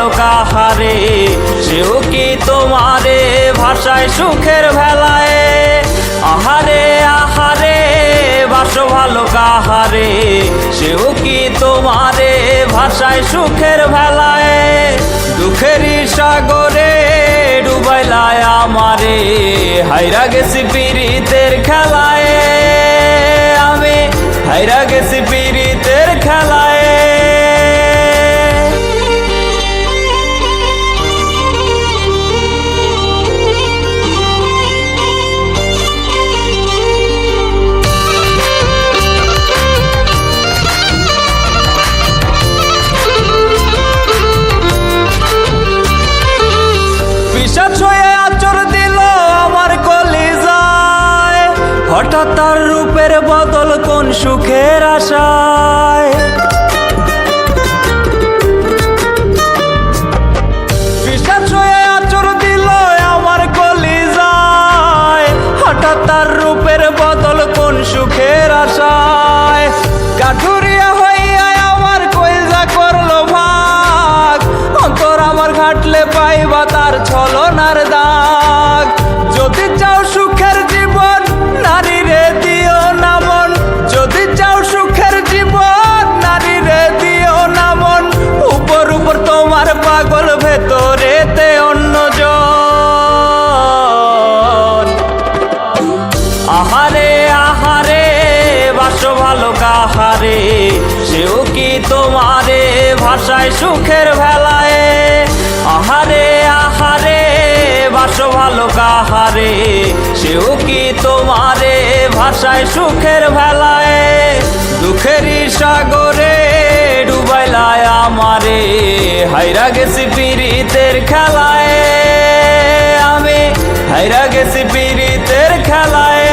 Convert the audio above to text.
ভালো কাহারে, সেও কি তোমারে ভাষায় সুখের ভেলায়। আহারে আহারে বাসো ভালো কাহারে, সেও কি তোমারে ভাষায় সুখের ভেলায়। দুঃখেরই সাগরে ডুবাইলায় আমারে, হাইরা গেছি পীড়িতের খেলায়। আমি হাইরা গেছি পীড়িতের খেলায়। হঠাৎ তার রূপের বদল কোন সুখের আশায়। পিশাচ হয়ে আচর দিল আমার কলিজায়, হঠাৎ তার রূপের বদল কোন সুখের আশায়। কাঠুরিয়া হইয়া আমার কলিজা করলো ভাগ, অন্তর আমার ঘাটলে পাইবা তার ছলনার দাগ। যদি চাও সুখের জীবন নারী রে দিও না মন, যদি চাও সুখের জীবন নারী রে দিও না মন। উপর উপর তোমার পাগল, ভেতরেতে অন্যজন। আহারে আহারে বাসো ভালো কাহারে, সেও কি তোমারে ভাষায় সুখের ভেলায়। আহারে আহারে বাসো ভালো কাহারে, সেও কি তোমারে ভাষায় সুখের ভেলায়। দুঃখেরই সাগরে ডুবাইলায় আমারে, হাইরা গেছি পীড়িতের খেলায়। আমি হাইরা গেছি পীড়িতের খেলায়।